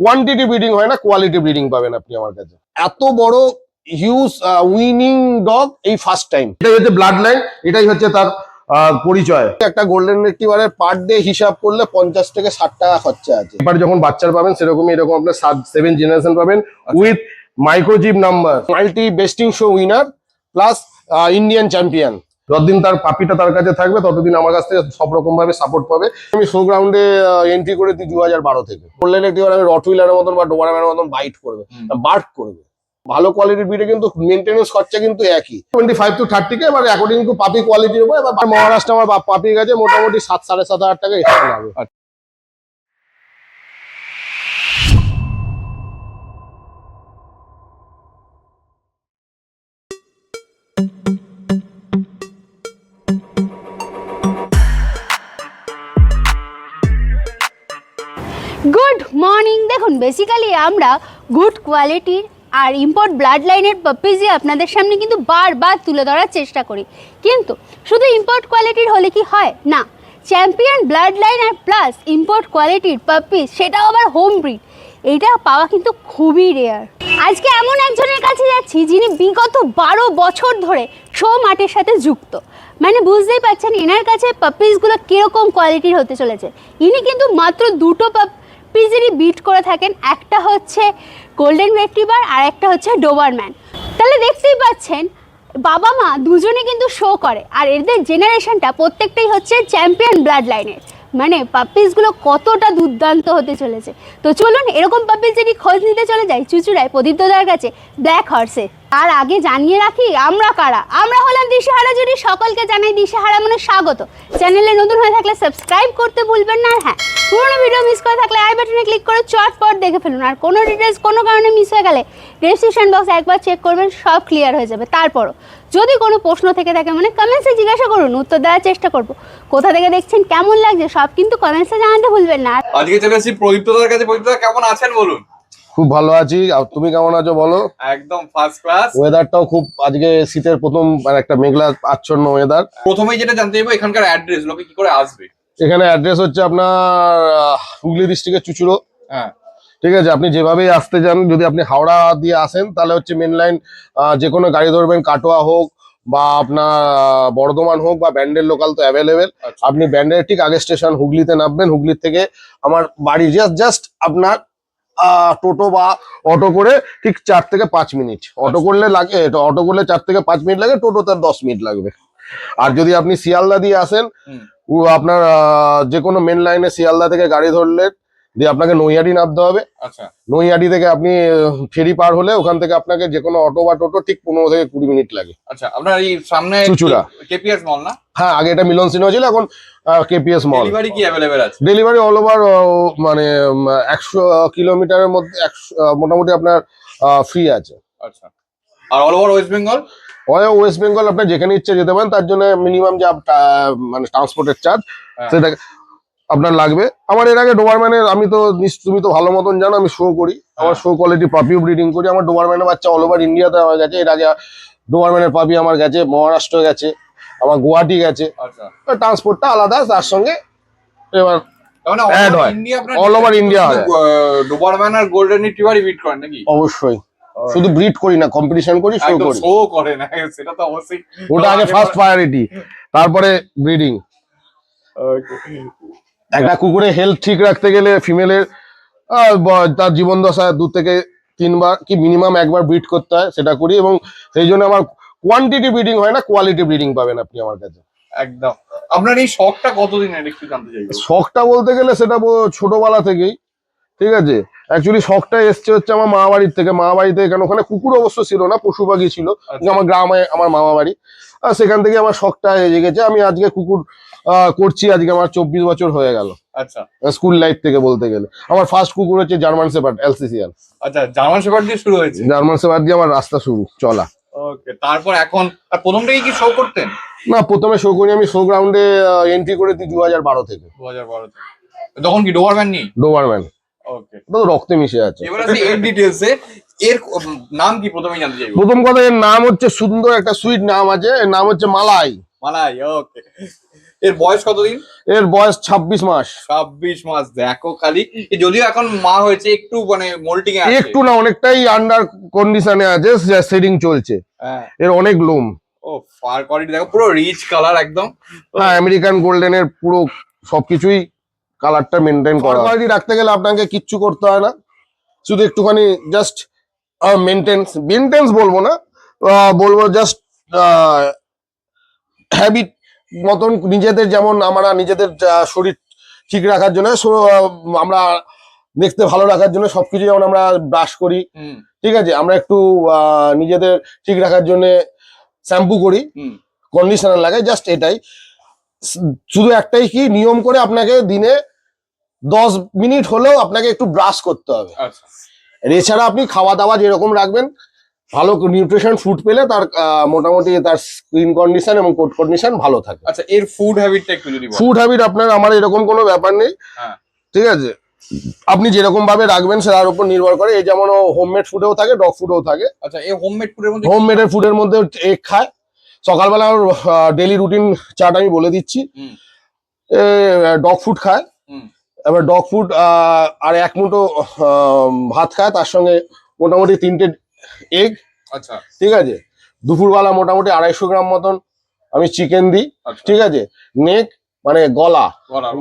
Quantity breeding হয় না, quality breeding পাবেন আপনি আমার কাছে। এত বড় হিউজ উইনিং ডগ এই ফার্স্ট টাইম। এটাই হচ্ছে ব্লাড লাইন, এটাই হচ্ছে তার পরিচয়। একটা গোল্ডেন রিট্রিভারের পার ডে হিসাব করলে 50 থেকে 60 টাকা খরচা আছে। এবার যখন বাচ্চার পাবেন সেরকমই এরকম আপনার 7 জেনারেশন পাবেন with microchip number, multi best in show winner plus Indian champion. যতদিন তার পাপিটা তার কাছে থাকবে ততদিন আমার কাছ থেকে সব রকম ভাবে সাপোর্ট পাবে। আমি শো গ্রাউন্ডে এন্ট্রি করে দিই 2012 থেকে। গোল্ডেন রিট্রিভার আমি রটউইলারের মতন বা ডোবারম্যানের মতন বাইট করবে, বার্ক করবে। ভালো কোয়ালিটির ব্রিডে কিন্তু মেনটেনেন্স খরচা কিন্তু একই 25 to 30 কে, এবার অ্যাকর্ডিং টু পাপি কোয়ালিটির উপর। এবার মহারাষ্ট্র আমার পাপির কাছে মোটামুটি 7-7.5 টাকা এক্সট্রা লাগবে। Good morning. দেখুন, বেসিক্যালি আমরা গুড কোয়ালিটির আর ইম্পোর্ট ব্লাড লাইনের পাপ্পিজই আপনাদের সামনে কিন্তু বারবার তুলে ধরার চেষ্টা করি, কিন্তু শুধু ইম্পোর্ট কোয়ালিটির হলে কি হয়? না, চ্যাম্পিয়ন ব্লাড লাইন আর প্লাস ইম্পোর্ট কোয়ালিটির পাপ্পিজ, সেটাও আবার হোম ব্রিড, এটা পাওয়া কিন্তু খুবই রেয়ার। আজকে এমন একজনের কাছে যাচ্ছি যিনি বিগত 12 বছর ধরে শো মাঠের সাথে যুক্ত। মানে বুঝতেই পারছেন এনার কাছে পাপ্পিজগুলো কীরকম কোয়ালিটির হতে চলেছে। ইনি কিন্তু মাত্র দুটো পাপ্পিজেরই বিট করে থাকেন, একটা হচ্ছে গোল্ডেন রিট্রিভার আর একটা হচ্ছে ডোবারম্যান। তাহলে দেখতেই পাচ্ছেন বাবা মা দুজনে কিন্তু শো করে, আর এদের জেনারেশনটা প্রত্যেকটাই হচ্ছে চ্যাম্পিয়ন ব্লাড লাইনের। মানে পাপ্পিজগুলো কতটা দুর্দান্ত হতে চলেছে। তো চলুন এরকম পাপ্পিজেরই খোঁজ নিতে চলে যাই চুচুড়ায় প্রদীপ্তদার কাছে, ব্ল্যাক হর্সে। আর আগে জানিয়ে রাখি আমরা কারা। আমরা হলাম দিশেহারা জুটি। সকলকে জানাই দিশেহারা মনে স্বাগত। চ্যানেলে নতুন হয়ে থাকলে সাবস্ক্রাইব করতে ভুলবেন না। আর হ্যাঁ, পুরোনো ভিডিও মিস করে থাকলে আই বাটনে ক্লিক করে চটপট দেখে ফেলুন। আর কোনো ডিটেলস কোনো কারণে মিস হয়ে গেলে ডেসক্রিপশন বক্স একবার চেক করবেন, সব ক্লিয়ার হয়ে যাবে। তারপরও যদি কোনো প্রশ্ন থেকে থাকে মানে কমেন্টসে জিজ্ঞাসা করুন, উত্তর দেওয়ার চেষ্টা করব। কোথা থেকে দেখছেন, কেমন লাগছে, সব কিন্তু কমেন্টসে জানাতে ভুলবেন না। আজকে চলে আসছি প্রদীপ্তদার কাছে। প্রদীপ্তদা কেমন আছেন বলুন? খুব ভালো আছি, আর তুমি কেমন আছো বলো? একদম ফার্স্ট ক্লাস। ওয়েদারটাও খুব, আজকে শীতের প্রথম একটা মেঘলা আচ্ছন্ন ওয়েদার। প্রথমেই যেটা জানতে চাইবো এখানকার অ্যাড্রেস, লোকে কি করে আসবে? এখানে অ্যাড্রেস হচ্ছে আপনার হুগলি ডিস্ট্রিক্টের চুচুড়ো। হ্যাঁ, ঠিক আছে, আপনি যেভাবেই আসতে চান, যদি আপনি হাওড়া দিয়ে আসেন তাহলে হচ্ছে মেন লাইন, যে কোনো গাড়ি ধরবেন, কাটোয়া হোক বা আপনার বর্ধমান হোক বা ব্যান্ডেল লোকাল তো অ্যাভেলেবেল। আপনি ব্যান্ডেলের ঠিক আগে স্টেশন হুগলিতে নামবেন। হুগলির থেকে আমার বাড়ি জাস্ট আপনার টোটো বা অটো করে ঠিক 4 থেকে 5 মিনিট। অটো করলে লাগে, অটো করলে 4 থেকে 5 মিনিট লাগে, টোটোতে 10 মিনিট লাগবে। আর যদি আপনি শিয়ালদা দিয়ে আসেন, আপনার যে কোনো মেন লাইনে শিয়ালদা থেকে গাড়ি ধরলে দিয়ে আপনাকে নৈহাটি নামতে হবে। আচ্ছা, নৈহাটি থেকে আপনি ফেরি পার হলে ওখান থেকে আপনাকে যে কোনো অটো বা টোটো ঠিক 15 থেকে 20 মিনিট লাগে। আচ্ছা, আপনার এই সামনে চুচুড়া কেপিএস মল না? হ্যাঁ, আগে এটা মিলন সিনেমা ছিল, এখন কেপিএস মল। ডেলিভারি কি অ্যাভেলেবেল আছে? ডেলিভারি অল ওভার, মানে 100 কিলোমিটারের মধ্যে মোটামুটি আপনার ফ্রি আছে। আচ্ছা, আর all over West Bengal? West Bengal আপনি যেখানে ইচ্ছে যেতে পারেন, তার জন্য মিনিমাম যা মানে ট্রান্সপোর্টের চার্জ সেটা আপনার লাগবে। আমার এর আগে ডোবারম্যানের, আমি তো তুমি তো ভালো মতন জানো আমি শো করি, আমার শো কোয়ালিটি পাপিও ব্রিডিং করি। আমার ডোবারম্যানের বাচ্চা অল ওভার ইন্ডিয়াতে আমার গেছে। এর আগে ডোবারম্যানের পাপি আমার গেছে মহারাষ্ট্র গেছে, আমার গুয়াহাটি গেছে। আচ্ছা, ট্রান্সপোর্টটা আলাদা, তার সঙ্গে এবার মানে অ্যাড হয় অল ওভার ইন্ডিয়া। ডোবারম্যান আর গোল্ডেন রিট্রিভারই বিট করেন নাকি? অবশ্যই, শুধু ব্রিড করি না, কম্পিটিশন করি, শো করি। শো করে না, সেটা তো অবশ্যই। ওটা আগে ফার্স্ট প্রায়োরিটি, তারপরে ব্রিডিং। একটা কুকুরের হেলথ ঠিক রাখতে গেলে ফিমেলের তার জীবন দশায় 2 থেকে 3 বার কি মিনিমাম একবার ব্রিড করতে হয়, সেটা করি। এবং সেই জন্য আমার কোয়ান্টিটি ব্রিডিং হয় না, কোয়ালিটি ব্রিডিং পাবেন আপনি আমার কাছে। একদম। আপনার এই শখটা কতদিনের একটু জানতে চাইবো। শখটা বলতে গেলে সেটা ছোটবেলা থেকেই, ঠিক আছে। অ্যাকচুয়ালি শখটা এসছে হচ্ছে আমার মা বাড়ির থেকে। মা বাড়িতে কেন, ওখানে কুকুর অবশ্য ছিল না, পশু পাখি ছিল। আমার গ্রামে আমার মামা বাড়ি, আর সেখান থেকে আমার শখটা জেগেছে। আমি আজকে কুকুর করছি, আজকে আমার 24 বছর হয়ে গেল। আচ্ছা, স্কুল লাইফ থেকে বলতে গেলে আমার ফার্স্ট কুকুর হচ্ছে জার্মান শেপার্ড এলসিসিয়ান। আচ্ছা, জার্মান শেপার্ড দিয়ে শুরু হয়েছে? জার্মান শেপার্ড দিয়ে আমার রাস্তা শুরু চলা। ওকে, তারপর এখন প্রথম থেকে কি শো করতেন? না, প্রথমে শো করি, আমি শো গ্রাউন্ডে এন্ট্রি করে দিই 2012 থেকে। 2012 থেকে তখন কি ডোবারম্যান নেই? ডোবারম্যান, ওকে, তো রক্তে মিশে আছে। এবার আসি এর ডিটেইলস এ। এর নাম কি প্রথমেই জানতে চাইবো। প্রথম কথা, এর নাম হচ্ছে সুন্দর একটা সুইট নাম আছে, এর নাম হচ্ছে মালাই। মালাই। ওকে, এর বয়স কতদিন? এর বয়স 26 মাস। 26 মাস, দেখো খালি। যদিও এখন মা হয়েছে, একটু মানে মোল্টিং এ আছে। একটু না, অনেকটাই আন্ডার কন্ডিশনে আছে, শেডিং চলছে। হ্যাঁ। এর অনেক লোম। ও ফার কোয়ালিটি দেখো, পুরো রিচ কালার একদম। হ্যাঁ, আমেরিকান গোল্ডেনের পুরো সবকিছুই কালারটা মেনটেন করা। কোয়ালিটি রাখতে গেলে আপনাকে কিচ্ছু করতে হয় না, শুধু একটুখানি জাস্ট মেনটেন্স বলবো না, বলবো জাস্ট হ্যাবিট মতন নিজেদের, যেমন আমরা নিজেদের শরীর ঠিক রাখার জন্য আমরা দেখতে ভালো রাখার জন্য সবকিছু, যেমন আমরা ব্রাশ করি, ঠিক আছে, আমরা একটু নিজেদের ঠিক রাখার জন্য শ্যাম্পু করি, কন্ডিশনার লাগাই, জাস্ট এটাই। শুধু একটাই কি নিয়ম করে আপনাকে দিনে 10 মিনিট হলেও আপনাকে একটু ব্রাশ করতে হবে। আচ্ছা। এছাড়া আপনি খাওয়া দাওয়া যেরকম রাখবেন, ভালো নিউট্রিশন ফুড পেলে তার মোটামুটি তার স্কিন কন্ডিশন এবং কোট কন্ডিশন ভালো থাকে। আচ্ছা, এর ফুড হ্যাবিটটা একটু যদি বলেন। ফুড হ্যাবিট আপনার আমার এরকম কোনো ব্যাপার নেই। হ্যাঁ। ঠিক আছে, আপনি যেরকম ভাবে রাখবেন সেটার উপর নির্ভর করে। এই যেমন হোমমেড ফুডেও থাকে, ডগ ফুডেও থাকে। আচ্ছা, এই হোমমেড ফুডের মধ্যে হোমমেড এর ফুডের মধ্যে এগ খায় সকালবেলা। ডেলি রুটিন চার্ট আমি বলে দিচ্ছি। ডগ ফুড খায়, এবার ডগ ফুড আর 1 মুঠো ভাত খায়, তার সঙ্গে মোটামুটি 3টে এগ। আচ্ছা। ঠিক আছে, দুপুরবেলা মোটামুটি 250 গ্রাম মতন আমি চিকেন দিই। ঠিক আছে, নেক মানে গলা,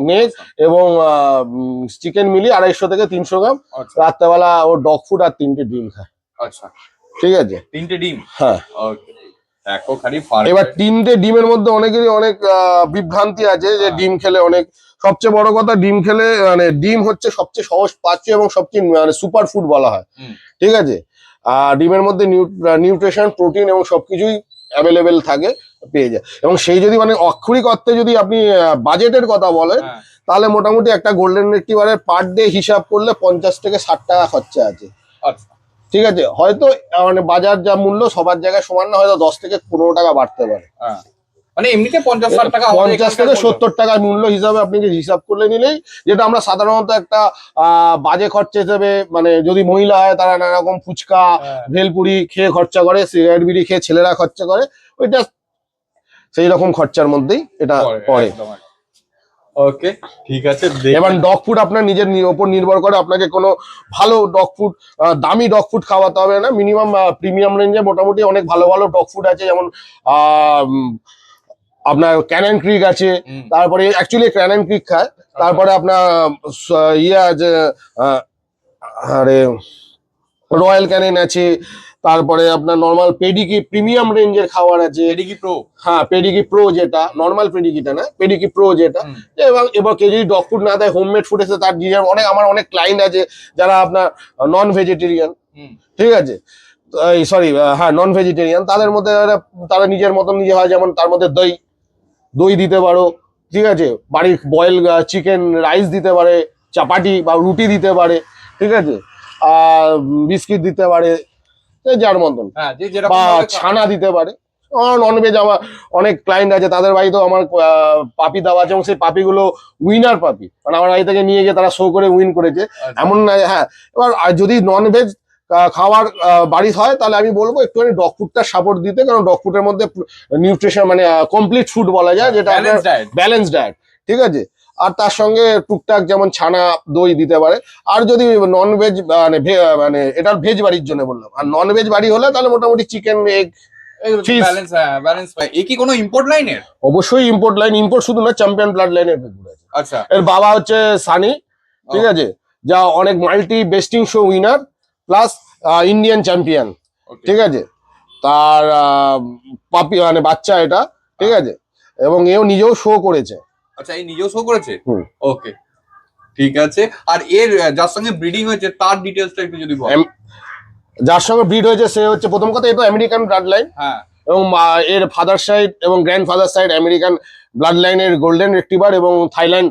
নেক এবং চিকেন মিলিয়ে 250 থেকে 300 গ্রাম। রাত্রেবেলা ও ডগ ফুড আর 3টে ডিম খায়। আচ্ছা, ঠিক আছে, 3টে ডিম। হ্যাঁ। দেখো খালি। এবার 3টে ডিমের মধ্যে অনেকেরই অনেক বিভ্রান্তি আছে যে ডিম খেলে অনেক, সবচেয়ে বড় কথা ডিম খেলে মানে ডিম হচ্ছে সবচেয়ে সহজ পাচ্য এবং সবচেয়ে মানে সুপার ফুড বলা হয়। ঠিক আছে, আর ডিমের মধ্যে নিউট্রিশন, প্রোটিন এবং সবকিছুই অ্যাভেলেবেল থাকে, পেয়ে যায়। এবং সেই যদি মানে অক্ষরিক অর্থে যদি আপনি বাজেটের কথা বলেন, তাহলে মোটামুটি একটা গোল্ডেন রিট্রিভারের পার ডে হিসাব করলে 50 থেকে 60 টাকা খরচা আছে। আচ্ছা, ঠিক আছে, হয়তো মানে বাজার যা মূল্য সবার জায়গায় সমান না, হয়তো 10 থেকে 15 টাকা বাড়তে পারে। মানে এমনিতে 50-60 টাকা, 50 থেকে 70 টাকার মূল্য হিসাবে আপনি যে হিসাব করলে নিলেই, যেটা আমরা সাধারণত একটা বাজে খরচা হিসেবে, মানে যদি মহিলা হয় তারা নানা রকম ফুচকা, ভেলপুরি খেয়ে খরচা করে, সিগারেট বিড়ি খেয়ে ছেলেরা খরচা করে, ওইটা সেই রকম খরচার মধ্যেই এটা পড়ে। ওকে, ঠিক আছে। এবার ডগ ফুড আপনার নিজের ওপর নির্ভর করে, আপনাকে কোনো ভালো ডগ ফুড, দামি ডগ ফুড খাওয়াতে হবে না। মিনিমাম প্রিমিয়াম রেঞ্জে মোটামুটি অনেক ভালো ভালো ডগ ফুড আছে, যেমন আপনার ক্যানন ক্রিক আছে, তারপরে অ্যাকচুয়ালি ক্যানন ক্রিক খায়, তারপরে আপনার ইয়ে আছে, আরে রয়্যাল ক্যানিন আছে, তারপরে আপনার নর্মাল পেডিকি প্রিমিয়াম রেঞ্জের খাবার আছে। পেডিকি প্রো, হ্যাঁ, পেডিকি প্রো, যেটা নর্মাল পেডিকিটা না, পেডিকি প্রো যেটা। এবং এবার কেউ যদি ডগ ফুড না দেয়, হোমমেড ফুড এসে তার অনেক, আমার অনেক ক্লায়েন্ট আছে যারা আপনার নন ভেজিটেরিয়ান। ঠিক আছে, সরি, হ্যাঁ, নন ভেজিটেরিয়ান। তাদের মধ্যে তারা নিজের মতন নিজে হয়, যেমন তার মধ্যে দই দিতে পারো। ঠিক আছে, বাড়ির বয়েল চিকেন রাইস দিতে পারে, চাপাটি বা রুটি দিতে পারে। ঠিক আছে, আর বিস্কিট দিতে পারে যার মতন, বা ছানা দিতে পারে। ননভেজ আমার অনেক ক্লায়েন্ট আছে, তাদের বাড়িতেও আমার পাপি দেওয়া আছে, এবং সেই পাপিগুলো উইনার পাপি, মানে আমার বাড়ি থেকে নিয়ে গিয়ে তারা শো করে উইন করেছে, এমন না। হ্যাঁ, এবার যদি ননভেজ খাওয়ার বাড়ি হয়, তাহলে আমি বলবো একটুখানি ডগ ফুডটা সাপোর্ট দিতে, কারণ ডগ ফুডের মধ্যে নিউট্রিশন মানে কমপ্লিট ফুড বলা যায়, যেটা ব্যালেন্স ডায়েট। ঠিক আছে, আর তার সঙ্গে টুকটাক যেমন ছানা, দই দিতে পারে। আর যদি নন ভেজ মানে এটা ভেজ বাড়ির জন্য বললাম, আর নন ভেজ বাড়ি হলে তাহলে মোটামুটি চিকেন, এগ, কি কোনো ইম্পোর্ট লাইনের? অবশ্যই ইম্পোর্ট লাইন। ইম্পোর্ট শুধু না, চ্যাম্পিয়ন ব্লাড লাইনের কুকুর আছে। আচ্ছা, এর বাবা হচ্ছে সানি। ঠিক আছে, যা অনেক multi best in show winner plus Indian champion. ঠিক আছে, তার পাপি মানে বাচ্চা এটা। ঠিক আছে, এবং এও নিজেও শো করেছে। আচ্ছা, এই নিজেও শো করেছে। ওকে, ঠিক আছে। আর এর যার সঙ্গে ব্রিডিং হয়েছে তার ডিটেইলসটা একটু যদি বল। যার সঙ্গে ব্রিড হয়েছে সে হচ্ছে, প্রথম কথা, এটা আমেরিকান ব্লাড লাইন। হ্যাঁ, এবং এর ফাদার সাইড এবং grand father side American blood লাইনের গোল্ডেন রিট্রিভার এবং থাইল্যান্ড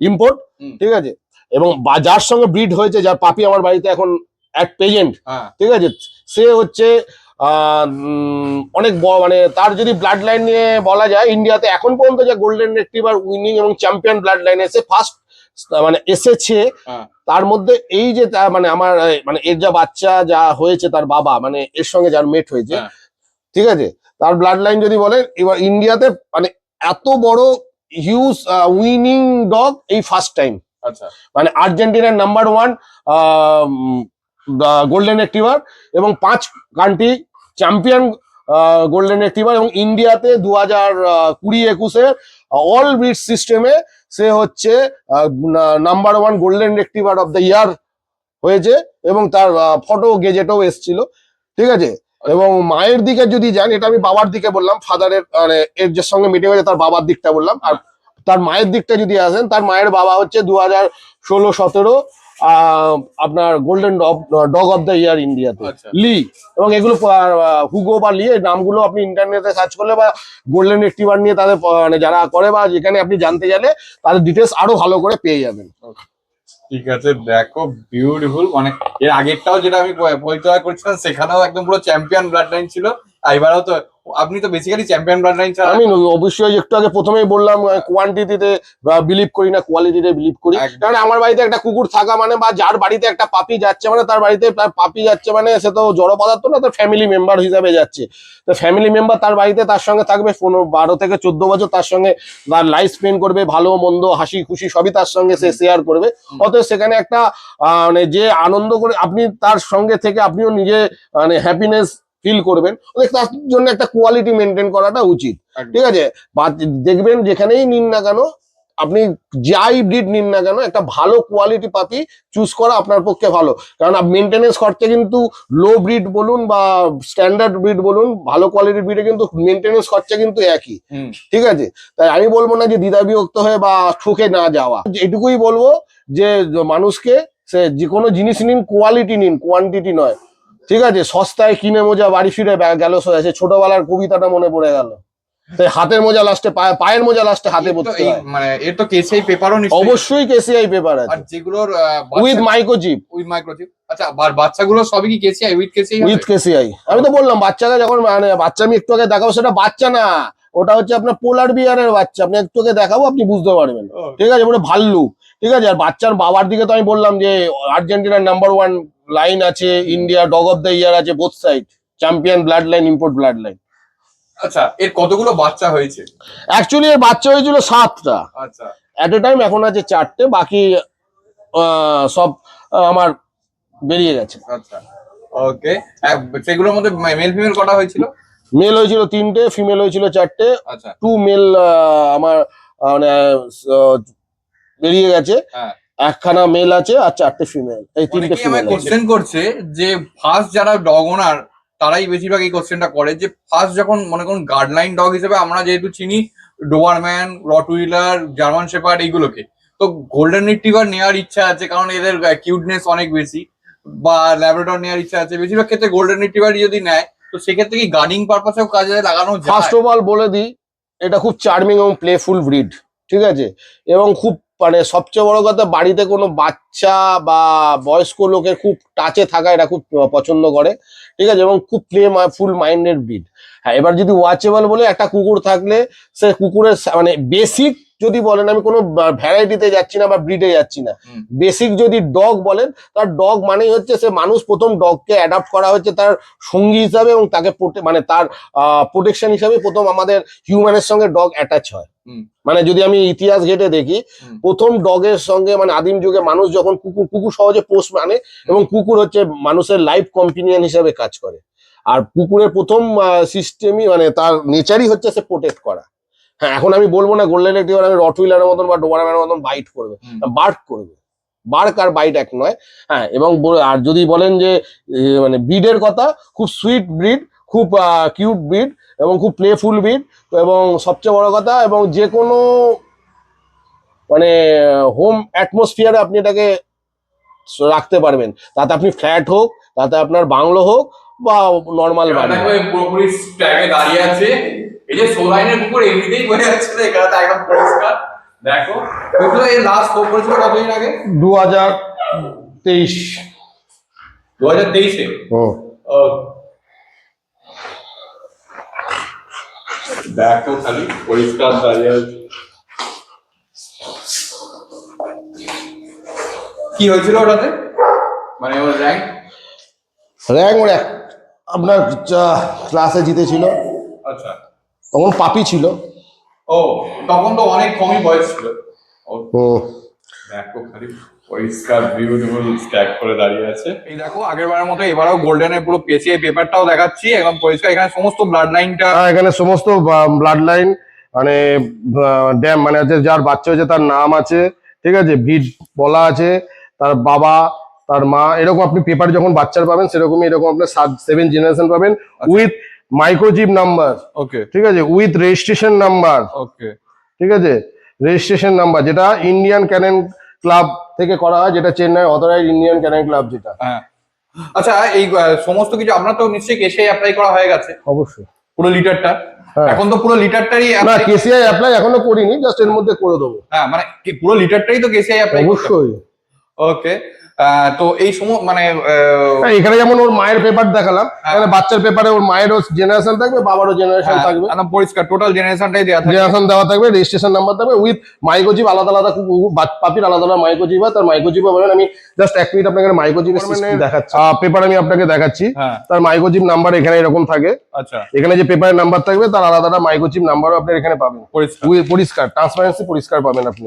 ইম্পোর্ট। ঠিক আছে, এবং যার সঙ্গে ব্রিড হয়েছে, যার পাপি আমার বাড়িতে এখন অ্যাট প্রেজেন্ট। ঠিক আছে, সে হচ্ছে অনেক মানে তার যদি ব্লাড লাইন নিয়ে বলা যায়, ইন্ডিয়াতে এখন পর্যন্ত যা গোল্ডেন রিট্রিভার উইনিং এবং চ্যাম্পিয়ন ব্লাড লাইন এসে ফার্স্ট মানে এসেছে, তার মধ্যে এই যে মানে আমার মানে এর যা বাচ্চা যা হয়েছে, তার বাবা মানে এর সঙ্গে যার মেট হয়েছে। ঠিক আছে, তার ব্লাড লাইন যদি বলেন, এবার ইন্ডিয়াতে মানে এত বড় হিউজ উইনিং ডগ এই ফার্স্ট টাইম। আচ্ছা মানে আর্জেন্টিনার নাম্বার 1 গোল্ডেন রিট্রিভার এবং 5 কান্ট্রি চ্যাম্পিয়ন গোল্ডেন রিট্রিভার, এবং ইন্ডিয়াতে 2020-21 অল ব্রিড সিস্টেমে সে হচ্ছে number 1 golden retriever of the ইয়ার হয়েছে, এবং তার ফটো গেজেটও এসছিল, ঠিক আছে। এবং মায়ের দিকে যদি যান, এটা আমি বাবার দিকে বললাম, ফাদারের মানে এর যে সঙ্গে মিটিং হয়েছে তার বাবার দিকটা বললাম, আর তার মায়ের দিকটা যদি আসেন, তার মায়ের বাবা হচ্ছে 2016-17 আপনার গোল্ডেন ডগ অফ দ্য ইয়ার ইন্ডিয়াতে আচ্ছা। লি, এবং এগুলো হুগো বা লি এই নামগুলো আপনি ইন্টারনেটে সার্চ করলে বা গোল্ডেন রিট্রিভার নিয়ে তাদের মানে যারা করে বা যেখানে আপনি জানতে গেলে তাদের ডিটেলস আরো ভালো করে পেয়ে যাবেন। ঠিক আছে, দেখো বিউটিফুল। মানে এর আগেরটাও যেটা আমি পরিচয় করছিলাম সেখানেও একদম পুরো চ্যাম্পিয়ন ব্লাড লাইন ছিল, এবারেও তো আপনি তো বেসিক্যালি চ্যাম্পিয়ন ব্লাড লাইন ছাড়া। আমি অবশ্যই একটু আগে প্রথমেই বললাম কোয়ান্টিটিতে বিলিভ করি না, কোয়ালিটিতে বিলিভ করি। একদম। কারণ আমার বাড়িতে একটা কুকুর থাকা মানে, বা যার বাড়িতে একটা পাপি যাচ্ছে মানে, তার বাড়িতে পাপি যাচ্ছে মানে সে তো জড় পদার্থ না, তার ফ্যামিলি মেম্বার হিসাবে যাচ্ছে। তো ফ্যামিলি মেম্বার তার বাড়িতে তার সঙ্গে থাকবে 12 থেকে 14 বছর, তার সঙ্গে তার লাইফ স্পেন্ড করবে, ভালো মন্দ হাসি খুশি সবই তার সঙ্গে সে শেয়ার করবে। অতএব সেখানে একটা মানে যে আনন্দ করে আপনি তার সঙ্গে থেকে আপনিও নিজে মানে হ্যাপিনেস ফিল করবেন, তার জন্য একটা কোয়ালিটি মেনটেন করাটা উচিত, ঠিক আছে। বা দেখবেন যেখানেই নিন না কেন, আপনি যাই ব্রিড নিন না কেন, একটা ভালো কোয়ালিটি পাপি চুজ করা আপনার পক্ষে ভালো। কারণ মেনটেনেন্স খরচা কিন্তু লো ব্রিড বলুন বা স্ট্যান্ডার্ড ব্রিড বলুন, ভালো কোয়ালিটির ব্রিডে কিন্তু মেনটেনেন্স খরচা কিন্তু একই, ঠিক আছে। তাই আমি বলবো না যে দ্বিধা বিভক্ত হয়ে বা ঠকে না যাওয়া, এটুকুই বলবো যে মানুষকে সে যে কোনো জিনিস নিন, কোয়ালিটি নিন, কোয়ান্টিটি নয়, ঠিক আছে। সস্তায় কিনে মোজা বাড়ি ফিরে গেল সোজা, ছোটবেলার কবিতাটা মনে পড়ে গেল, হাতের মোজা লাস্টে পায়ের মোজা লাস্টে হাতে পড়তে হয়। মানে এর তো কেসিআই পেপারও নিশ্চয়ই। অবশ্যই কেসিআই পেপার আছে, আর যেগুলোর উইথ মাইক্রোচিপ। আচ্ছা, আর বাচ্চাগুলো সবই কি কেসিআই উইথ কেসিআই? উইথ কেসিআই। আমি তো বললাম বাচ্চাকে যখন মানে বাচ্চা আমি একটু আগে দেখাবো, সেটা বাচ্চা না, ওটা হচ্ছে আপনার পোলার বিয়ারের বাচ্চা। আপনি একটু আগে দেখাবো, আপনি বুঝতে পারবেন, ঠিক আছে। পুরো ভাল্লুক, ঠিক আছে। আর বাচ্চার বাবার দিকে তো আমি বললাম যে আর্জেন্টিনার নাম্বার 1 লাইন আছে, India dog of the year আছে, both side champion blood line, import blood line. আচ্ছা, এর কতগুলো বাচ্চা হয়েছে? অ্যাকচুয়ালি এর বাচ্চা হয়েছিল 7টা আচ্ছা, এট এ টাইম, এখন আছে 4টে, বাকি সব আমার বেরিয়ে গেছে। আচ্ছা, ওকে। সেগুলোর মধ্যে মেল ফিমেল কটা হয়েছিল? মেল হয়েছিল 3টে, ফিমেল হয়েছিল 4টে। আচ্ছা, 2 মেল আমার মানে বেরিয়ে গেছে, হ্যাঁ। একখানা মেল আছে আর 4টে ফিমেল, এই 3টে ফিমেল। কোশ্চেন করছে যে ফার্স্ট যারা ডগ ওনার তারাই বেশিরভাগ এই কোশ্চেনটা করে যে ফার্স্ট যখন মনে করুন গার্ডলাইন ডগ হিসেবে আমরা যেহেতু চিনি ডোবারম্যান, রটউইলার, জার্মান শেপার্ড এইগুলোকে, তো গোল্ডেন রিট্রিভার নেওয়ার ইচ্ছা আছে কারণ এদের কিউটনেস অনেক বেশি, বা ল্যাব্রাডর নেওয়ার ইচ্ছা আছে। বেশিরভাগ ক্ষেত্রে গোল্ডেন রিট্রিভার যদি নেয় তো সেক্ষেত্রে কি গার্ডিং পারপাসেও কাজে লাগানো যায়? ফার্স্ট অফ অল বলে দিই, এটা খুব চার্মিং এবং প্লেফুল ব্রিড, ঠিক আছে। এবং খুব মানে সবচেয়ে বড় কথা, বাড়িতে কোনো বাচ্চা বা বয়স্ক লোকের খুব টাচে থাকা এটা খুব পছন্দ করে, ঠিক আছে। এবং খুব ফুল মাইন্ডেড ব্রিড। হ্যাঁ, এবার যদি ওয়াচেবল বলে একটা কুকুর থাকলে, সে কুকুরের মানে বেসিক যদি বলেন, আমি কোনো ভ্যারাইটিতে যাচ্ছি না বা ব্রিডে যাচ্ছি না, বেসিক যদি ডগ বলেন, তার ডগ মানেই হচ্ছে সে মানুষ প্রথম ডগকে অ্যাডাপ্ট করা হচ্ছে তার সঙ্গী হিসাবে, এবং তাকে মানে তার প্রোটেকশন হিসাবে প্রথম আমাদের হিউম্যানের সঙ্গে ডগ অ্যাটাচ হয়। মানে যদি আমি ইতিহাস ঘেটে দেখি, প্রথম ডগের সঙ্গে মানে আদিম যুগে মানুষ যখন কুকুর সহজে পোষ মানে, এবং কুকুর হচ্ছে মানুষের লাইফ কম্পিনিয়ন হিসেবে কাজ করে। আর কুকুরের প্রথম সিস্টেমই মানে তার নেচারই হচ্ছে সে প্রোটেক্ট করা। হ্যাঁ, এখন আমি বলবো না গোল্ডেন রিট্রিভার আমি রটউইলারের মতন বা ডোবারম্যানের মতন বাইট করবে, বার্ক করবে, বার্ক আর বাইট এক নয়। হ্যাঁ, এবং আর যদি বলেন যে মানে ব্রিডের কথা, খুব সুইট ব্রিড, খুব কিউট ব্রিড, এবং খুব প্লেফুল ব্রিড, এবং সবচেয়ে বড় কথা, এবং যে কোনো মানে হোম অ্যাটমসফিয়ারে আপনি এটাকে রাখতে পারবেন, তাতে আপনি ফ্ল্যাট হোক, তাতে আপনার বাংলো হোক বা নর্মাল বাড়ি। পুরোপুরি স্ট্যাগে দাঁড়িয়ে আছে। এই যে সোলাইনের কুকুর এমনিতেই বসে যাচ্ছে, এখানে তো একদম পরিষ্কার। দেখো কিন্তু এই লাস্ট শো করেছিল কতদিন আগে? 2023। 2023-এ। দেখো খালি পরিষ্কার দাঁড়িয়ে আছে। কি হয়েছিল ওটাতে, মানে ওর র্যাঙ্ক? আপনার ক্লাসে জিতেছিল, আচ্ছা, তখন পাপি ছিল। ও তখন তো অনেক কমই বয়স ছিল। ও হুম। দেখো খালি পরিষ্কার বিউটিফুল স্ট্যাক করে দাঁড়িয়ে আছে। এই দেখো আগেরবারের মতো এবারেও গোল্ডেনের পুরো পেছিয়ে পেপারটাও দেখাচ্ছি একদম পরিষ্কার। এখানে সমস্ত ব্লাড লাইনটা, এখানে সমস্ত ব্লাড লাইন মানে ড্যাম মানে হচ্ছে যার বাচ্চা হয়েছে তার নাম আছে, ঠিক আছে, ব্রিড বলা আছে, তার বাবা, তার মা, এরকম আপনি পেপার যখন বাচ্চার পাবেন সেরকমই এরকম আপনার 7 জেনারেশন পাবেন উইথ মাইক্রোচিপ নাম্বার, ওকে ঠিক আছে, উইথ রেজিস্ট্রেশন নাম্বার, ওকে ঠিক আছে, রেজিস্ট্রেশন নাম্বার যেটা ইন্ডিয়ান ক্যানেন ক্লাব থেকে করা হয়, যেটা Chennai authorise Indian kennel club যেটা। হ্যাঁ। আচ্ছা এই সমস্ত কিছু আপনার তো নিশ্চয়ই কেসে অ্যাপ্লাই করা হয়ে গেছে অবশ্যই। পুরো লিটারটা? হ্যাঁ। এখন তো পুরো লিটারটারই না, কেসিআই অ্যাপ্লাই এখনো করিনি, জাস্ট এর মধ্যে করে দেবো। হ্যাঁ মানে পুরো লিটারটাই তো কেসিআই অ্যাপ্লাই অবশ্যই। ওকে। তো এই সময় মানে এখানে যেমন ওর মায়ের পেপার দেখালাম, এখানে বাচ্চার পেপারে ওর মায়েরও জেনারেশন থাকবে, বাবারও জেনারেশন থাকবে, একদম পরিষ্কার টোটাল জেনারেশনটাই দেওয়া থাকবে। জেনারেশন দেওয়া থাকবে, রেজিস্ট্রেশন নাম্বার থাকবে, উইথ মাইক্রোচিপ আলাদা আলাদা, পাপির আলাদা আলাদা মাইক্রোচিপ হয়, তার মাইক্রোচিপ বলেন। আমি জাস্ট 1 মিনিট আপনাকে মাইক্রোচিপের দেখাচ্ছি, পেপার আমি আপনাকে দেখাচ্ছি। তার মাইক্রোচিপ নাম্বার এখানে এরকম থাকে। আচ্ছা, এখানে যে পেপারের নাম্বার থাকবে তার আলাদা আলাদা মাইক্রোচিপ নাম্বারও আপনি এখানে পাবেন, পরিষ্কার ট্রান্সপারেন্সি পরিষ্কার পাবেন আপনি,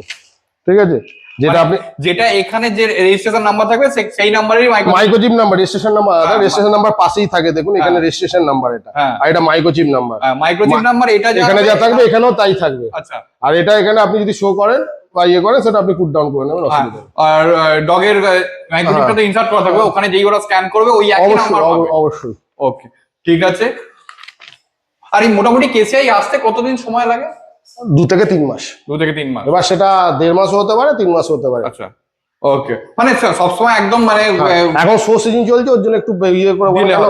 ঠিক আছে। যেটা আপনি যেটা এখানে যে রেজিস্ট্রেশন নাম্বার থাকবে সেই নাম্বারেরই মাইক্রোচিপ নাম্বার, রেজিস্ট্রেশন নাম্বার আলাদা, রেজিস্ট্রেশন নাম্বার পাশেই থাকে, দেখুন এখানে রেজিস্ট্রেশন নাম্বার এটা, আর এটা মাইক্রোচিপ নাম্বার। মাইক্রোচিপ নাম্বার এটা এখানে যা থাকবে এখানেও তাই থাকবে। আচ্ছা, আর এটা এখানে আপনি যদি শো করেন বা ইয়ে করেন সেটা আপনি পুট ডাউন করে নেবেন, অসুবিধা নেই। আর ডগের মাইক্রোচিপটা তো ইনসার্ট করা থাকবে ওখানে, যেই ওরা স্ক্যান করবে ওই একই নাম্বার পাবে। অবশ্যই। ওকে, ঠিক আছে। আর এই মোটামুটি কেসিআই আসতে কতদিন সময় লাগে? 2 থেকে 3 মাস। 2 থেকে 3 মাস। এবার সেটা 1.5 মাসও হতে পারে, 3 মাসও হতে পারে। আচ্ছা, ওকে। মানে সবসময় একদম মানে এখন শো সিজন চলছে, ওর জন্য একটু ইয়ে করে বলে গেল।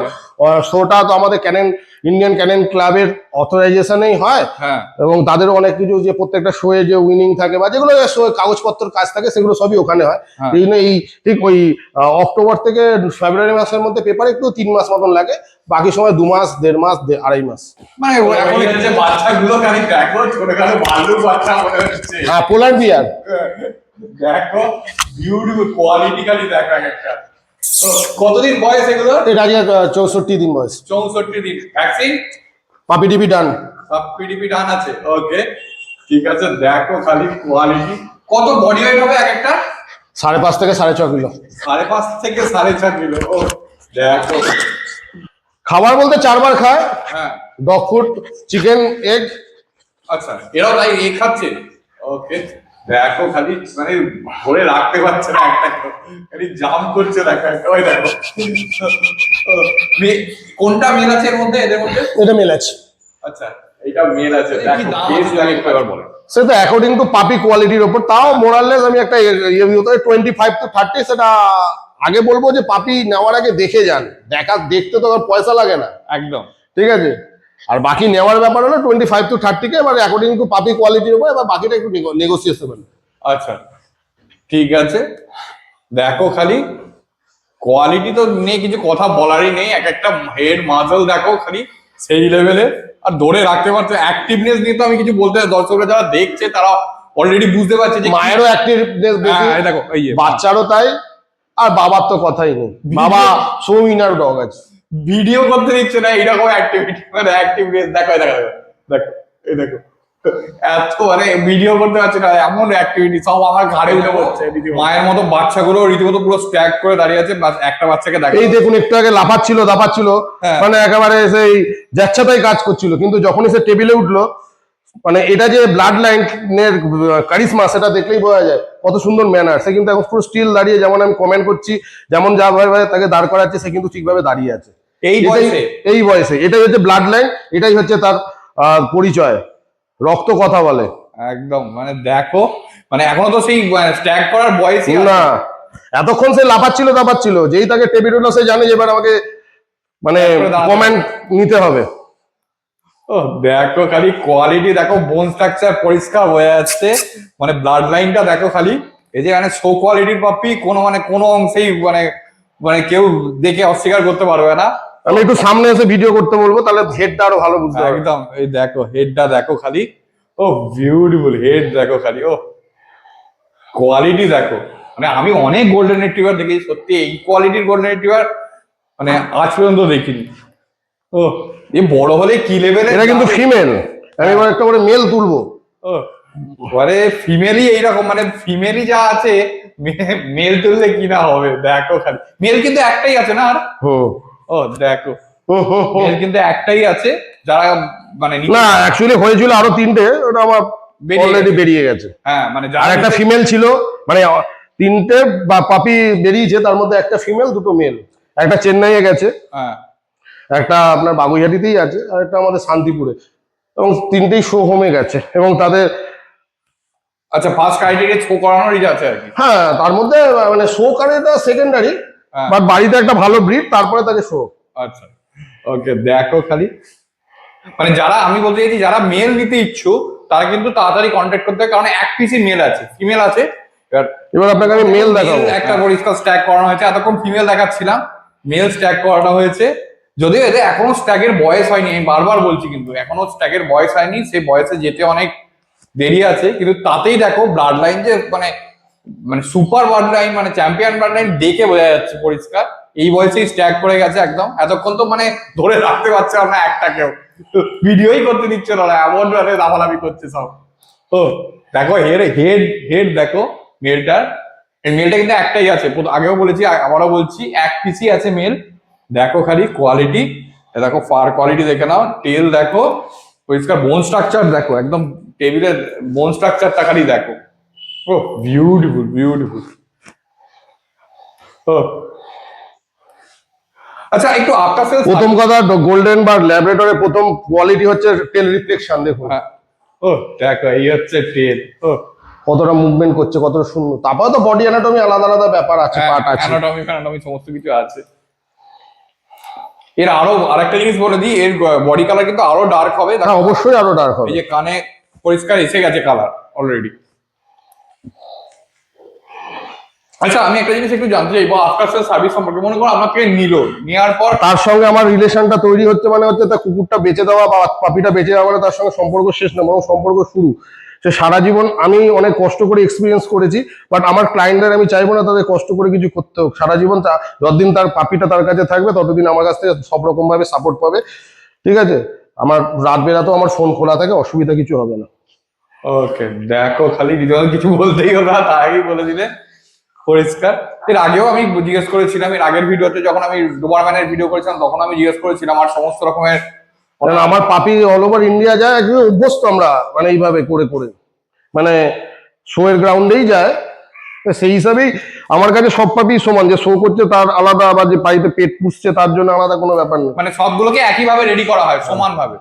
শোটা তো আমাদের ক্যানেন ইন্ডিয়ান ক্যানেন ক্লাবের অথরাইজেশনেই হয়, এবং তাদের অনেক কিছু যে প্রত্যেকটা শোয়ে যে উইনিং থাকে বা যেগুলো কাগজপত্র কাজ থাকে সেগুলো সবই ওখানে হয়। এই জন্য এই ঠিক ওই অক্টোবর থেকে ফেব্রুয়ারি মাসের মধ্যে পেপার একটু 3 মাস মতন লাগে, বাকি সময় 2 মাস, 1.5 মাস, 2.5 মাস। মানে এখন যে বাচ্চাগুলো খালি দেখো, ছোটখাটো ভাল্লুক বাচ্চা মনে হচ্ছে। হ্যাঁ, পোলার বিয়ার দেখো, বিউটিফুল কোয়ালিটি খালি দেখো একটা। কতদিন বয়স এগুলো? এটা আজকে 64 দিন বয়স। 64 দিন। ভ্যাকসিন পাপি টিপি ডান, সব পিডিপি ডান আছে। ওকে, ঠিক আছে। দেখো খালি কোয়ালিটি। কত বডি ওয়েট হবে এক একটা? 5.5 থেকে 6.5 কিলো। 5.5 থেকে 6.5 কিলো। ও দেখো, খাবার বলতে 4 বার খায়, হ্যাঁ, ডগ ফুড, চিকেন, এগ। আচ্ছা, এরাও তাই এগ খাচ্ছে? ওকে, দেখো খালি মানে ধরে রাখতে পারছে না একটা, খালি জাম্প করছে। দেখো একটা, ওই দেখো। কোনটা মেল আছে এর মধ্যে, এদের মধ্যে? এটা মেল আছে। আচ্ছা, এটা মেল আছে। দেখো বেশ লাগে একবার বলে। সে তো অ্যাকর্ডিং টু পাপি কোয়ালিটির উপর, তাও মোরাললেস আমি একটা 25 to 30, সেটা আগে বলবো যে পাপি নেওয়ার আগে দেখে যান, দেখতে তো আর পয়সা লাগে না, একদম ঠিক আছে। আর বাকি নেওয়ার ব্যাপার হলো 25 to 30 কে, এবার অ্যাকর্ডিং টু পাপি কোয়ালিটির উপর, এবার বাকিটা একটু নেগোসিয়েশন। আচ্ছা, ঠিক আছে। দেখো খালি কোয়ালিটি তো নিয়ে কিছু কথা বলারই নেই, এক একটা হেড মাজল দেখো খালি সেই লেভেলে। আর ধরে রাখতে পারছে, অ্যাক্টিভনেস নিয়ে তো আমি কিছু বলতে, দর্শকরা যারা দেখছে তারা অলরেডি বুঝতে পারছে যে মায়েরও অ্যাক্টিভনেস বেশি, দেখো এই বাচ্চারও তাই, আর বাবার তো কথাই নেই, বাবা শো উইনার ডগ আছে। ভিডিও করতে দিচ্ছে না এইরকম অ্যাক্টিভিটি, মানে অ্যাক্টিভনেস দেখো, দেখো দেখো, এই দেখো এত মানে ভিডিও করতে পারছে না, এমন অ্যাক্টিভিটি সব আমার ঘাড়ে উঠে পড়ছে। মায়ের মতো বাচ্চাগুলো রীতিমতো পুরো স্ট্যাক করে দাঁড়িয়ে আছে, একটা বাচ্চাকে দেখো, এই দেখুন একটু আগে লাফাচ্ছিল দাপাচ্ছিল, মানে একেবারে সেই যাচ্ছাতাই কাজ করছিল, কিন্তু যখনই সে টেবিলে উঠলো, মানে এটা যে ব্লাড লাইনের কারিশমা সেটা দেখলেই বোঝা যায়, কত সুন্দর ম্যানার। সে কিন্তু এখন পুরো স্টিল দাঁড়িয়ে, যেমন আমি কমেন্ট করছি, যেমন যা ভাবে তাকে দাঁড় করাচ্ছে, সে কিন্তু ঠিকভাবে দাঁড়িয়ে আছে এই বয়সে। এটাই হচ্ছে ব্লাড লাইন, এটাই হচ্ছে তার পরিচয়, রক্ত কথা বলে একদম। মানে দেখো, মানে এখনো তো সেই স্ট্যাক করার বয়সই না, এতক্ষণ সে লাফাচ্ছিল দাপাচ্ছিল, যেই তাকে টেবিল উঠলো সে জানে যে এবার আমাকে মানে কমেন্ট নিতে হবে। ও দেখো খালি কোয়ালিটি দেখো, বোন স্ট্রাকচার পরিষ্কার হয়ে যাচ্ছে, মানে ব্লাড লাইনটা দেখো খালি। এই যে মানে শো কোয়ালিটির পাপ্পি, কোনো অংশেই মানে কেউ দেখে অস্বীকার করতে পারবে না। আমি একটু সামনে এসে ভিডিও করতে বলবো, তাহলে হেডটা আরো ভালো বুঝতে পারবে। একদম, এই দেখো হেডটা দেখো খালি, ও বিউটিফুল হেড দেখো খালি, ও কোয়ালিটি দেখো। মানে আমি অনেক গোল্ডেন রিট্রিভার দেখেছি, সত্যি এই কোয়ালিটির গোল্ডেন রিট্রিভার মানে আজ পর্যন্ত দেখিনি। ও এ বড় হলে কি লেভেলের এটা কিন্তু ফিমেল, আমি এবার একটা করে মেল তুলবো। ও মানে ফিমেলই এইরকম, মানে ফিমেলই যা আছে, মেল তুললে কি না হবে দেখো খালি। মেল কিন্তু একটাই আছে না আর? হুম ও দেখো হুম হুম হুম। মেল কিন্তু একটাই আছে, যারা মানে না অ্যাকচুয়ালি হয়েছিল আরো 3টে, ওটা আমার বেরিয়ে অলরেডি গেছে। বেরিয়ে গেছে। হ্যাঁ মানে আর একটা ফিমেল ছিল, মানে 3টে বা পাপি বেরিয়েছে, তার মধ্যে একটা ফিমেল, 2টো মেল। একটা চেন্নাইয়ে গেছে, হ্যাঁ একটা আপনার বাগুইহাটিতেই আছে, আর একটা আমাদের শান্তিপুরে, এবং 3টেই শো হোমে গেছে। এবং তাদের আচ্ছা ফার্স্ট ক্রাইটেরিয়া শো করানোরই আছে আর কি। হ্যাঁ তার মধ্যে মানে শো কারেটা সেকেন্ডারি, হ্যাঁ। বাট বাড়িতে একটা ভালো ব্রিড, তারপরে তাকে শো। আচ্ছা ওকে দেখো খালি, মানে যারা আমি বলতে চাইছি যারা মেল নিতে ইচ্ছুক তারা কিন্তু তাড়াতাড়ি কন্ট্যাক্ট করতে হবে, কারণ এক পিসি মেল আছে, ফিমেল আছে। এবার আপনাকে আমি মেল দেখাবো। একটা পরিষ্কার স্ট্যাক করানো হয়েছে, এতক্ষণ ফিমেল দেখাচ্ছিলাম, মেল স্ট্যাক করানো হয়েছে। যদিও এদের এখনো স্ট্যাকের বয়স হয়নি, আমি বারবার বলছি, কিন্তু এখনো স্ট্যাকের বয়স হয়নি, সেই বয়সে যেতে অনেক দেরি আছে। কিন্তু তাতেই দেখো ব্লাড লাইন যে মানে মানে সুপার ব্লাড লাইন, মানে চ্যাম্পিয়ন ব্লাড লাইন দেখে বোঝা যাচ্ছে পরিষ্কার, এই বয়সেই স্ট্যাক করে গেছে একদম। এতক্ষণ তো মানে ধরে রাখতে পারছে না একটাকেও, ভিডিওই করতে দিচ্ছে না, এমন ভাবে লাফালাফি করছে সব। ও দেখো হেড হেড হেড দেখো মেলটার, এই মেলটা কিন্তু একটাই আছে, আগেও বলেছি আবারও বলছি, এক পিসি আছে মেল। দেখো খালি কোয়ালিটি, দেখো ফার কোয়ালিটি দেখে নাও, টেল দেখো পরিষ্কার, বোন স্ট্রাকচার দেখো, একদম টেবিলের বোন স্ট্রাকচারটা খালি দেখো। ও বিউটিফুল বিউটিফুল। ও আচ্ছা একটু আফটার সেলস। প্রথম কথা, গোল্ডেন বা ল্যাবরেটরের প্রথম কোয়ালিটি হচ্ছে টেল রিফ্লেকশন। দেখুন ও দেখো এই হচ্ছে টেল, ও কতটা মুভমেন্ট করছে, কতটা সুন্দর। তারপরে তো বডি অ্যানাটমি আলাদা আলাদা ব্যাপার আছে, পার্ট আছে। অ্যানাটমি ফ্যানাটমি সমস্ত কিছু আছে। এর আরো আরেকটা জিনিস বলে দিই, এর বডি কালার কিন্তু আরো ডার্ক হবে। হ্যাঁ অবশ্যই আরো ডার্ক হবে। এই যে কানে পরিষ্কার এসে গেছে কালার অলরেডি। আচ্ছা আমি একটা জিনিস একটু জানতে চাইবো আফটার সেল সার্ভিস সম্পর্কে। মনে করো আমাকে নিল, নেওয়ার পর তার সঙ্গে আমার রিলেশনটা তৈরি হচ্ছে, মানে হচ্ছে তার কুকুরটা বেঁচে দেওয়া বা পাপিটা বেঁচে দেওয়া, মানে তার সঙ্গে সম্পর্ক শেষ না, বরং সম্পর্ক শুরু। সে সারা জীবন, আমি অনেক কষ্ট করে এক্সপিরিয়েন্স করেছি, বাট আমার ক্লায়েন্টদের আমি চাইবো না তাদের কষ্ট করে কিছু করতে হোক। সারা জীবন যতদিন তার পাপিটা তার কাছে থাকবে, ততদিন আমার কাছ থেকে সব রকম ভাবে সাপোর্ট পাবে। ঠিক আছে, আমার রাত বেরাতেও আমার ফোন খোলা থাকে, অসুবিধা কিছু হবে না। ওকে দেখো খালি, রীতিমতো কিছু বলতেই হবে না, তার আগেই বলে দিলে পরিষ্কার। এর আগেও আমি জিজ্ঞেস করেছিলাম, এর আগের ভিডিওতে যখন আমি ডোবারম্যানের ভিডিও করেছিলাম তখন আমি জিজ্ঞেস করেছিলাম আর সমস্ত রকমের, কারণ আমার পাপি অল ওভার ইন্ডিয়া যায়, একদম অভ্যস্ত আমরা, মানে এইভাবে করে করে, মানে শো এর গ্রাউন্ডেই যায়। সেই হিসাবেই আমার কাছে সব পাপি সমান, যে শো করছে তার আলাদা, আবার যে বাড়িতে পেট পুষছে তার জন্য আলাদা, কোনো ব্যাপার নেই। মানে সবগুলোকে একইভাবে রেডি করা হয় সমান ভাবে।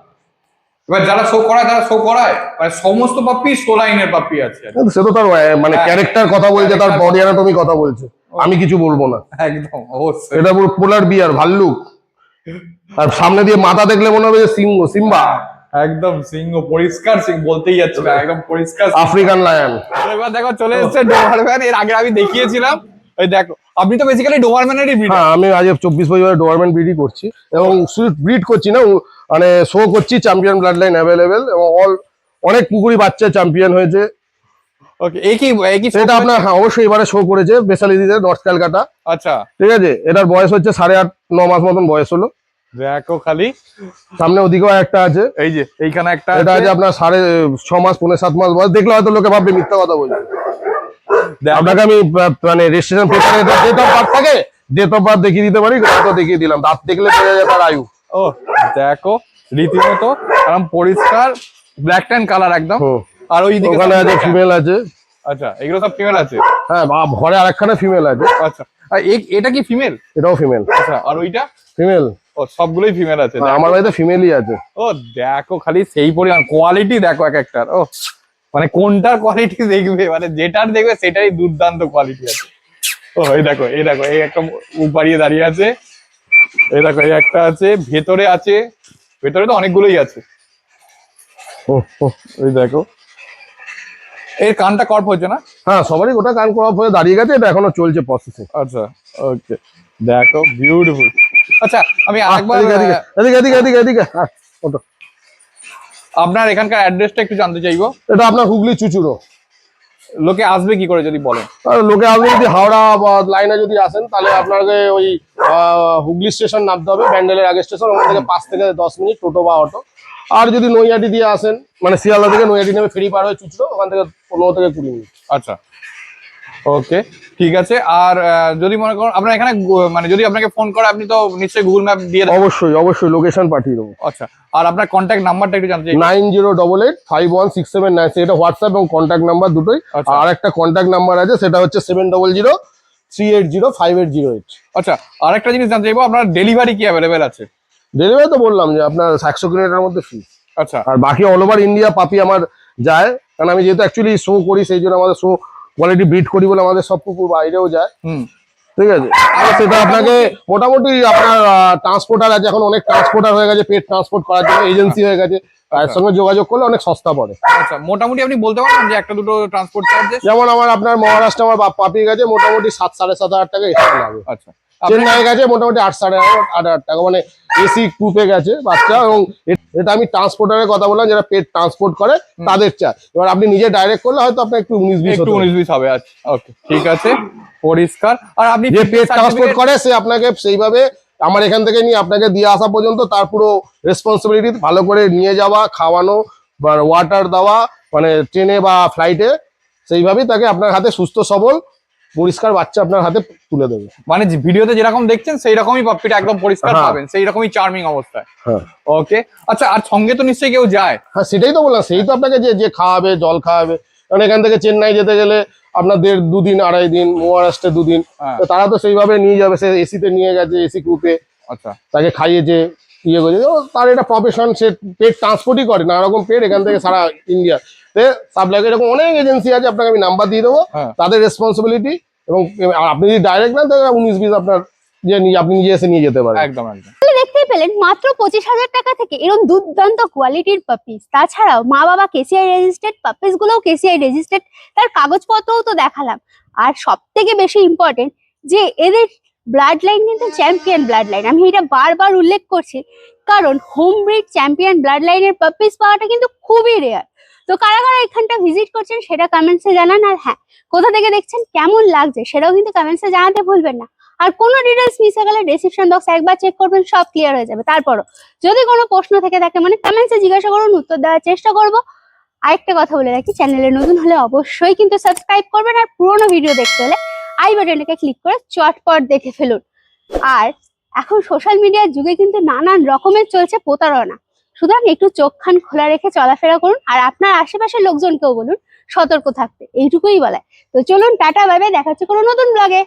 এবার যারা শো করায় তারা শো করায়, মানে সমস্ত পাপ্পি শো লাইনের পাপ্পি আছে আর কি। সে তো তার মানে হ্যাঁ, ক্যারেক্টার কথা বলছে, তার character বডি অ্যানাটমি কথা বলছে, আমি কিছু বলবো না। একদম অবশ্যই। এটা পুরো পোলার বিয়ার, ভাল্লুক, আর সামনে দিয়ে মাথা দেখলে মনে হবে যে সিংহ, সিম্বা, একদম সিংহ, পরিষ্কার সিং বলতেই যাচ্ছে না, একদম পরিষ্কার সিংহ। African lion. এবার দেখো চলে এসেছে ডোবারম্যান। এর আগে আমি দেখিয়েছিলাম, ওই দেখো আপনি তো বেসিক্যালি ডোবারম্যানেরই ব্রিড। হ্যাঁ আমি আজ 24 বছর ডোবারম্যান ব্রিডই করছি, এবং শুধু ব্রিড করছি না, মানে শো করছি, চ্যাম্পিয়ন ব্লাড লাইন অ্যাভেলেবেল, এবং অনেক পুকুরি বাচ্চা চ্যাম্পিয়ন হয়েছে। ওকে এই কি এটা আপনার, হ্যাঁ অবশ্যই এবারে শো করেছে বেসালিদিতে, নর্থ ক্যালকাটা। আচ্ছা ঠিক আছে, এটার বয়স হচ্ছে 8.5-9 মাস মতন বয়স হলো। দেখো খালি, সামনে ওদিকেও একটা আছে, এই যে এইখানে একটা এটা আছে আপনার 6.5 মাস, 5.5-7 মাস বয়স। দেখলে হয়তো লোকে ভাববে মিথ্যা কথা বলছে। দেখো। আপনাকে আমি মানে রেজিস্ট্রেশন পেপারে ডেট অফ বার্থ থাকে, ডেট অফ বার্থ দেখিয়ে দিতে পারি, হয়তো দেখিয়ে দিলাম, দাঁত দেখলে বোঝা যায় তার আয়ু। ও দেখো রীতিমতো কারণ পরিষ্কার ব্ল্যাক ট্যান কালার একদম। হুম। আর ওই দিকে ওখানে আছে ফিমেল আছে। আচ্ছা এগুলো সব ফিমেল আছে। হ্যাঁ ঘরে আরেকখানে ফিমেল আছে। আচ্ছা আর এটা কি ফিমেল? এটাও ফিমেল। আচ্ছা আর ওইটা ফিমেল। ও সবগুলোই ফিমেল আছে। আমার বাড়িতে ফিমেলই আছে। ও দেখো খালি সেই পরিমাণ কোয়ালিটি দেখো এক একটার। ও মানে কোনটার কোয়ালিটি দেখবে, মানে যেটার দেখবে সেটাই দুর্দান্ত কোয়ালিটি আছে। ও এই দেখো এই একটা উপাড়িয়ে দাঁড়িয়ে আছে, এই দেখো এই একটা আছে, ভেতরে আছে, ভেতরে তো অনেকগুলোই আছে। ওই দেখো এর কানটা কর্প হচ্ছে না? হ্যাঁ সবারই গোটা কান করা হয়ে দাঁড়িয়ে গেছে, এটা এখনো চলছে প্রসেসিং। আচ্ছা ওকে দেখো বিউটিফুল। আচ্ছা আমি আরেকবার এদিকে এদিকে এদিকে এদিকে হ্যাঁ ওটা। আপনার এখানকার অ্যাড্রেসটা একটু জানতে চাইবো। এটা আপনার হুগলি চুচুড়ো। লোকে আসবে কি করে যদি বলেন? আর লোকে আপনি যদি হাওড়া বা লাইনে যদি আসেন তাহলে আপনাকে ওই হুগলি স্টেশন নামতে হবে, ব্যান্ডেলের আগে স্টেশন, ওখান থেকে 5 থেকে 10 মিনিট টোটো বা অটো। আর যদি নৈহাটি দিয়ে আসেন, মানে শিয়ালদা থেকে নৈহাটি নেমে ফেরি পার হয়ে চুচড়ো, ওখান থেকে 15 থেকে 20 মিনিট। আচ্ছা, ওকে, ঠিক আছে। আর যদি মনে করুন আপনার এখানে মানে যদি আপনাকে ফোন করে, আপনি তো নিশ্চয়ই গুগল ম্যাপ দিয়ে দেবেন। অবশ্যই অবশ্যই লোকেশন পাঠিয়ে দেবো। আচ্ছা, আর আপনার কন্ট্যাক্ট নাম্বারটা একটু জানতে চাই। 9088516796, এটা হোয়াটসঅ্যাপ এবং কন্ট্যাক্ট নাম্বার দুটোই। আচ্ছা। আর একটা কন্ট্যাক্ট নাম্বার আছে, সেটা হচ্ছে 7003805808। আচ্ছা, আর একটা জিনিস জানতে চাইবো, আপনার ডেলিভারি কি অ্যাভেলেবেল আছে? ডেলিভারি তো বললাম যে আপনার 100 কিলোমিটার মধ্যে ফ্রি। আচ্ছা, আর বাকি অল ওভার ইন্ডিয়া পাপি আমার যায়, কারণ আমি যেহেতু অ্যাকচুয়ালি শো করি, সেই জন্য আমাদের শো কোয়ালিটি বিট করি বলে আমাদের সব কুকুর বাইরেও যায়। হুম, ঠিক আছে, আর সেটা আপনাকে মোটামুটি আপনার ট্রান্সপোর্টার আছে, এখন অনেক ট্রান্সপোর্টার হয়ে গেছে, পেট ট্রান্সপোর্ট করার জন্য এজেন্সি হয়ে গেছে, তার সঙ্গে যোগাযোগ করলে অনেক সস্তা পড়ে। আচ্ছা, মোটামুটি আপনি বলতে পারবেন যে একটা দুটো ট্রান্সপোর্ট চার্জেস? যেমন আপনার মহারাষ্ট্র আমার পাপি গেছে মোটামুটি 7-7.5 টাকা এক্সট্রা লাগে। আচ্ছা, চেন্নাই গেছে মোটামুটি 8-8.5 টাকা, মানে এসি গ্রুপে গেছে বাচ্চা। এবং এটা আমি ট্রান্সপোর্টারের কথা বললাম, যারা পেট ট্রান্সপোর্ট করে তাদের চার্জ। এবার আপনি নিজে ডাইরেক্ট করলে হয়তো আপনার একটু 19-20 একটু 19-20 হবে। আচ্ছা, ওকে, ঠিক আছে, পরিষ্কার। আর আপনি যে পেট ট্রান্সপোর্ট করে সে আপনাকে সেইভাবে আমার এখান থেকে নিয়ে আপনাকে দিয়ে আসা পর্যন্ত তার পুরো রেসপন্সিবিলিটি, ভালো করে নিয়ে যাওয়া, খাওয়ানো বা ওয়াটার দেওয়া, মানে ট্রেনে বা ফ্লাইটে, সেইভাবেই তাকে আপনার হাতে সুস্থ সবল পরিষ্কার বাচ্চা আপনার হাতে তুলে দেবে। মানে যে ভিডিওতে যেরকম দেখছেন সেই রকমই পাপ্পিটা একদম পরিষ্কার হ্যাঁ। পাবেন, সেই রকমই চার্মিং অবস্থায়। হ্যাঁ ওকে, আচ্ছা, আর সঙ্গে তো নিশ্চয়ই কেউ যায়? হ্যাঁ, সেটাই তো বললাম, সেই তো আপনাকে যে যে খাওয়াবে, জল খাওয়াবে। কারণ এখান থেকে চেন্নাই যেতে গেলে আপনার 2 দিন 2.5 দিন, মহারাষ্ট্রে 2 দিন, হ্যাঁ। তো তারা তো সেইভাবে নিয়ে যাবে, সে এসিতে নিয়ে গেছে, এসি গ্রুপে আচ্ছা, তাকে খাইয়েছে, ইয়ে করেছে, ও তার এটা প্রফেশন, সে পেট ট্রান্সপোর্টই করে, নানা রকম পেট এখান থেকে সারা ইন্ডিয়া সাপ্লাই। এরকম অনেক এজেন্সি আছে, আপনাকে আমি নাম্বার দিয়ে দেবো, হ্যাঁ। তাদের রেসপন্সিবিলিটি। এবং আর আপনি যদি ডাইরেক্ট নেন তাহলে 19-20 আপনার যে আপনি নিজে এসে নিয়ে যেতে পারেন। একদম একদম। দেখতেই পেলেন মাত্র 25,000 টাকা থেকে এরকম দুর্দান্ত কোয়ালিটির পাপিস। তাছাড়াও মা বাবা কেসিআই রেজিস্টার্ড, পাপিস গুলোও কেসিআই রেজিস্টার্ড, তার কাগজপত্রও তো দেখালাম। আর সব থেকে বেশি ইম্পর্টেন্ট যে এদের ব্লাড লাইন কিন্তু চ্যাম্পিয়ন ব্লাড লাইন। আমি এটা বারবার উল্লেখ করছি, কারণ হোম ব্রিড চ্যাম্পিয়ন ব্লাড লাইনের পাপিস পাওয়াটা কিন্তু খুবই রেয়ার। তো কারা কারা এখানটা ভিজিট করছেন সেটা কমেন্টসে জানান। আর হ্যাঁ, কোথা থেকে দেখছেন, কেমন লাগছে সেটাও কিন্তু কমেন্টসে জানাতে ভুলবেন না। আর কোনো ডিটেলস মিস হয়ে গেলে ডেসক্রিপশন বক্স একবার চেক করবেন, সব ক্লিয়ার হয়ে যাবে। তারপরও যদি কোনো প্রশ্ন থেকে থাকে মানে কমেন্টসে জিজ্ঞাসা করুন, উত্তর দেওয়ার চেষ্টা করব। আরেকটা কথা বলে রাখি, চ্যানেলে নতুন হলে অবশ্যই কিন্তু সাবস্ক্রাইব করবেন। আর পুরোনো ভিডিও দেখতে হলে আই বাটনটাকে ক্লিক করে চটপট দেখে ফেলুন। আর এখন সোশ্যাল মিডিয়ার যুগে কিন্তু নানান রকমের চলছে প্রতারণা, সুতরাং একটু চোখ কান খোলা রেখে চলাফেরা করুন। আর আপনার আশেপাশের লোকজনকেও বলুন সতর্ক থাকতে, এইটুকুই বলায়। তো চলুন, টাটা, বাই বাই, দেখা হচ্ছে কোনো নতুন ব্লগে।